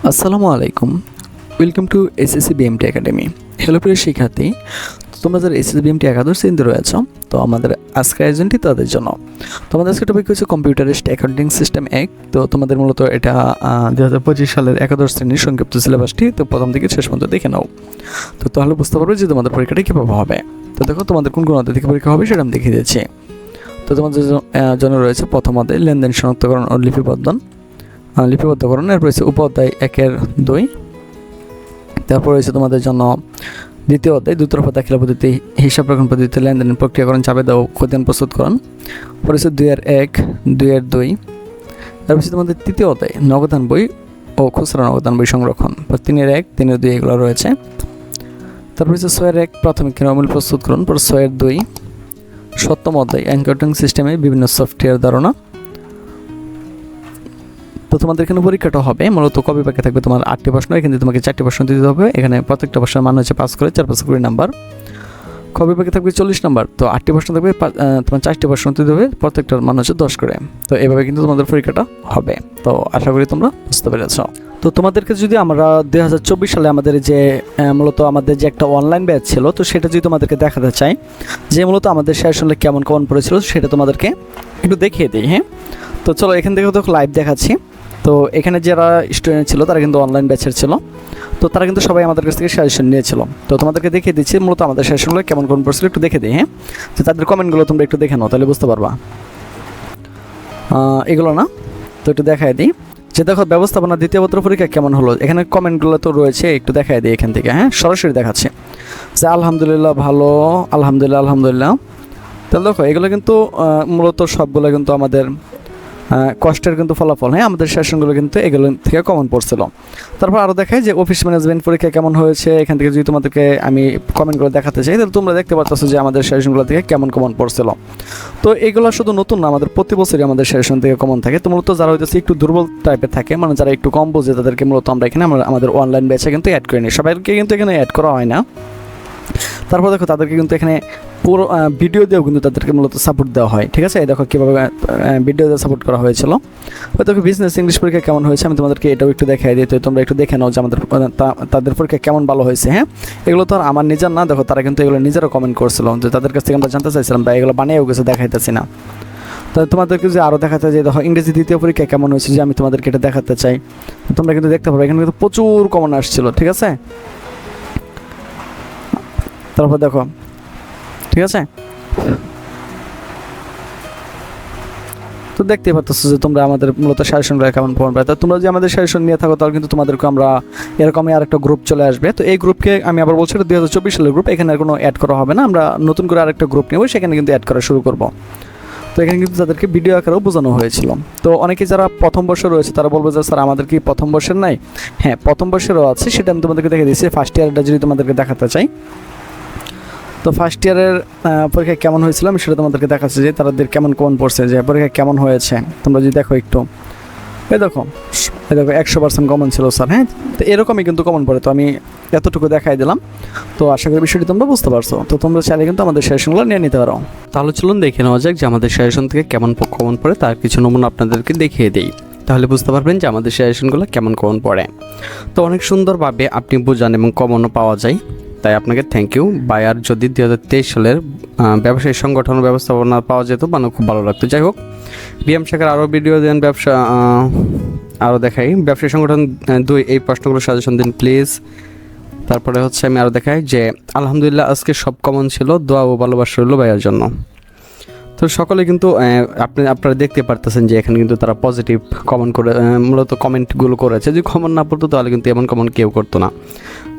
আসসালামু আলাইকুম, welcome to SSC BMT academy. Hello প্রিয় শিক্ষার্থী, তোমরা যারা এসএসসি বিএমটি একাদশ শ্রেণীতে রয়েছ, তো আমাদের আজকের আয়োজনটি তাদের জন্য। তোমাদের আজকে টপিক হচ্ছে কম্পিউটারিস্ট অ্যাকাউন্টিং সিস্টেম 1। তো তোমাদের মূলত এটা 2025 সালের একাদশ শ্রেণীর সংক্ষিপ্ত সিলেবাসটি তো প্রথম থেকে শেষ পর্যন্ত দেখে নাও। তো তাহলে বুঝতে পারবে যে তোমাদের পরীক্ষাটা কীভাবে হবে। তো দেখো তোমাদের কোন কোন অধ্যায় থেকে পরীক্ষা হবে সেটা আমি দেখিয়ে দিচ্ছি। তো তোমাদের জন্য রয়েছে প্রথম অধ্যায় লেনদেন শনাক্তকরণ ও লিপিবদ্ধকরণ, এরপর রয়েছে উপাধ্যায় 1-2। তারপর রয়েছে তোমাদের জন্য দ্বিতীয় অধ্যায় দুতরফা দাখিলা পদ্ধতি, হিসাব রক্ষণ পদ্ধতিতে লেনদেন প্রক্রিয়াকরণ, চাপে ও খতিয়ান প্রস্তুতকরণ। পরে রয়েছে 2-1, 2-2। তারপর রয়েছে তোমাদের তৃতীয় অধ্যায় নগদান বই ও খুচরা নগদান বই সংরক্ষণ, 3-1, 3-2 এগুলো রয়েছে। তারপর রয়েছে 6-1 প্রাথমিক ক্রিয়ামূল প্রস্তুতকরণ, পর 6-2 সপ্তম অধ্যায় অ্যাকাউন্টিং সিস্টেমে বিভিন্ন সফটওয়্যার ধারণা। তো তোমাদের এখানে পরীক্ষাটা হবে মূলত কবি পাকে থাকবে তোমার 8টি প্রশ্ন, এখানে তোমাকে 4টি প্রশ্ন দিতে হবে। এখানে প্রত্যেকটা প্রশ্নের মান হচ্ছে 5 করে, 4-5 করে নাম্বার। কবি পাকে থাকবে 40 নাম্বার, তো 8টি প্রশ্ন থাকবে, তোমার 4টি প্রশ্ন দিতে হবে, প্রত্যেকটার মান হচ্ছে 10 করে। তো এভাবে কিন্তু তোমাদের পরীক্ষাটা হবে। তো আশা করি তোমরা বুঝতে পেরেছ। তো তোমাদেরকে যদি আমরা 2024 সালে আমাদের যে মূলত আমাদের যে একটা অনলাইন ব্যাচ ছিল, তো সেটা যদি তোমাদেরকে দেখাতে চাই যে মূলত আমাদের সেশনে কেমন পড়েছিল, সেটা তোমাদেরকে একটু দেখিয়ে দিই। হ্যাঁ, তো চলো এখান থেকে তো লাইভ দেখাচ্ছি। তো এখানে যারা স্টুডেন্ট ছিল তারা কিন্তু অনলাইন ব্যাচের ছিল, তো তারা কিন্তু সবাই আমাদের কাছ থেকে সাজেশন নিয়েছিল। তো তোমাদেরকে দেখিয়ে দিচ্ছি মূলত আমাদের সাজেশনগুলো কেমন পড়ছিল, একটু দেখে দিই। হ্যাঁ, তো তাদের কমেন্টগুলো তোমরা একটু দেখে নাও, তাহলে বুঝতে পারবা। এগুলো না, তো একটু দেখায় দিই যে দেখো ব্যবস্থাপনা দ্বিতীয় পত্র পরীক্ষা কেমন হলো। এখানে কমেন্টগুলো তো রয়েছে, একটু দেখায় দিই এখান থেকে। হ্যাঁ, সরাসরি দেখাচ্ছে যে আলহামদুলিল্লাহ ভালো, আলহামদুলিল্লাহ। তাহলে দেখো এগুলো কিন্তু মূলত সবগুলো কিন্তু আমাদের কষ্টের কিন্তু ফলাফল। হ্যাঁ, আমাদের সেশনগুলো কিন্তু এগুলো থেকে কমন পড়ছিল। তারপর আরও দেখায় যে অফিস ম্যানেজমেন্ট পরীক্ষা কেমন হয়েছে। এখান থেকে যদি তোমাদেরকে আমি কমেন্টগুলো দেখাতে চাই, তাহলে তোমরা দেখতে পাচ্ছ যে আমাদের সেশনগুলো থেকে কেমন কমন পড়ছিল। তো এগুলো শুধু নতুন না, আমাদের প্রতি বছরই আমাদের সেশন থেকে কমন থাকে। তো মূলত যারা হইতেছে একটু দুর্বল টাইপের থাকে, মানে যারা একটু কম বোঝে, তাদেরকে মূলত আমরা এখানে আমাদের অনলাইন ব্যাচে কিন্তু অ্যাড করে নিই। সবাইকে কিন্তু এখানে অ্যাড করা হয় না। তারপর দেখো তাদেরকে কিন্তু এখানে পুরো ভিডিও দিয়েও কিন্তু তাদেরকে মূলত সাপোর্ট দেওয়া হয়। ঠিক আছে, দেখো কীভাবে ভিডিও দিয়ে সাপোর্ট করা হয়েছিল। হয়তো বিজনেস ইংলিশ পরীক্ষা কেমন হয়েছে আমি তোমাদেরকে এটাও একটু দেখাই দিই। তো তোমরা একটু দেখে নাও যে আমাদের তাদের পরীক্ষা কেমন ভালো হয়েছে। হ্যাঁ, এগুলো তো আর আমার নিজের না, দেখো তারা কিন্তু এগুলো নিজেরা কমেন্ট করছিল, যে তাদের কাছ থেকে আমরা জানতে চাইছিলাম, বা এগুলো বানিয়েও কিছু দেখাইতেছি না। তো তোমাদেরকে যে আরও দেখাতে চাই, দেখো ইংরেজি দ্বিতীয় পরীক্ষা কেমন হয়েছে, যে আমি তোমাদেরকে এটা দেখাতে চাই। তোমরা কিন্তু দেখতে পারো এখানে কিন্তু প্রচুর কমন আসছিল। ঠিক আছে, তারপর দেখো, ঠিক আছে, তো দেখতেই পাচ্ছ যে তোমরা আমাদের মূলত সাজেশনগুলো কেমন পড়বে। তো তোমরা যদি আমাদের সাজেশন নিয়ে থাকো, তাহলে কিন্তু তোমাদেরকে আমরা এরকমই আরেকটা গ্রুপ চলে আসবে। তো এই গ্রুপকে আমি আবার বলছি, এটা 2024 সালের গ্রুপ, এখানে আর কোনো অ্যাড করা হবে না। আমরা নতুন করে আরেকটা গ্রুপ নেব, সেখানে কিন্তু অ্যাড করা শুরু করব। তো এখানে কিন্তু তাদেরকে ভিডিও আকারেও বোঝানো হয়েছিল। তো অনেকে যারা প্রথম বর্ষে রয়েছে তারা বলবে যে স্যার আমাদের কি প্রথম বর্ষের নাই? হ্যাঁ, প্রথম বর্ষেরও আছে, সেটা আমি তোমাদেরকে দেখে দিচ্ছি। ফার্স্ট ইয়ারটা যদি তোমাদেরকে দেখাতে চাই, তো ফার্স্ট ইয়ারের পরীক্ষা কেমন হয়েছিল আমি সেটা তোমাদেরকে দেখাচ্ছি, যে তাদের কেমন কমন পড়ছে, যে পরীক্ষা কেমন হয়েছে। তোমরা যদি দেখো একটু, এই দেখো 100% কমন ছিল স্যার। হ্যাঁ, তো এরকমই কিন্তু কমন পড়ে। তো আমি এতটুকু দেখাই দিলাম। তো আশা করি বিষয়টি তোমরা বুঝতে পারছো। তো তোমরা চাইলে কিন্তু আমাদের সেশনগুলো নিয়ে নিতে পারো। তাহলে চলুন দেখে নেওয়া যাক যে আমাদের সেশন থেকে কেমন কমন পড়ে, তার কিছু নমুনা আপনাদেরকে দেখিয়ে দিই। তাহলে বুঝতে পারবেন যে আমাদের সেশনগুলো কেমন কমন পড়ে। তো অনেক সুন্দরভাবে আপনি বোঝান এবং কমনও পাওয়া যায়, তাই আপনাকে থ্যাংক ইউ। বায়ার যদি 2023 সালের ব্যবসায়ী সংগঠন ব্যবস্থাপনা পাওয়া যেত, মানে খুব ভালো লাগতো। যাই হোক, বিএম শাখার আরও ভিডিও দেন, আরও দেখাই ব্যবসায়ী সংগঠন 2 এই প্রশ্নগুলো সাজেশন দিন প্লিজ। তারপরে হচ্ছে আমি আরও দেখাই যে আলহামদুলিল্লাহ আজকে সব কমন ছিল, দোয়া ও ভালোবাসা রইল ভাইয়ার জন্য। তো সকলে কিন্তু আপনারা দেখতে পারতেছেন যে এখানে কিন্তু তারা পজিটিভ কমেন্ট করে মূলত কমেন্টগুলো করেছে। যদি কমন না পড়তো তাহলে কিন্তু এমন কমন কেউ করতো না।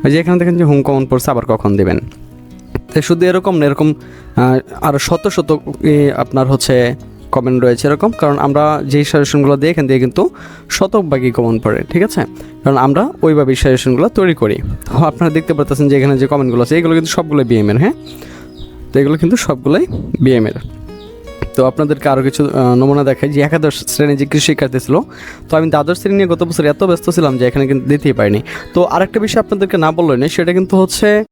ওই যে এখানে দেখেন যে হোম কমন পড়ছে, আবার কখন দেবেন। তো শুধু এরকম না, এরকম আরও শত আপনার হচ্ছে কমেন্ট রয়েছে এরকম, কারণ আমরা যেই সাজেশনগুলো দিই এখান থেকে কিন্তু শতভাগই কমন পড়ে। ঠিক আছে, কারণ আমরা ওইভাবেই সাজেশনগুলো তৈরি করি। তো আপনারা দেখতে পারতেছেন যে এখানে যে কমেন্টগুলো আছে এগুলো কিন্তু সবগুলোই বিএমের। হ্যাঁ, তো এগুলো কিন্তু সবগুলোই বিএমের। তো আপনাদেরকে আরও কিছু নমুনা দেখাই, যে একাদশ শ্রেণী যে কৃষি শিক্ষার্থী ছিল, তো আমি দ্বাদশ শ্রেণী নিয়ে গত বছর এত ব্যস্ত ছিলাম যে এখানে কিন্তু দিতেই পারিনি। তো আরেকটা বিষয় আপনাদেরকে না বললেই নেই, সেটা কিন্তু হচ্ছে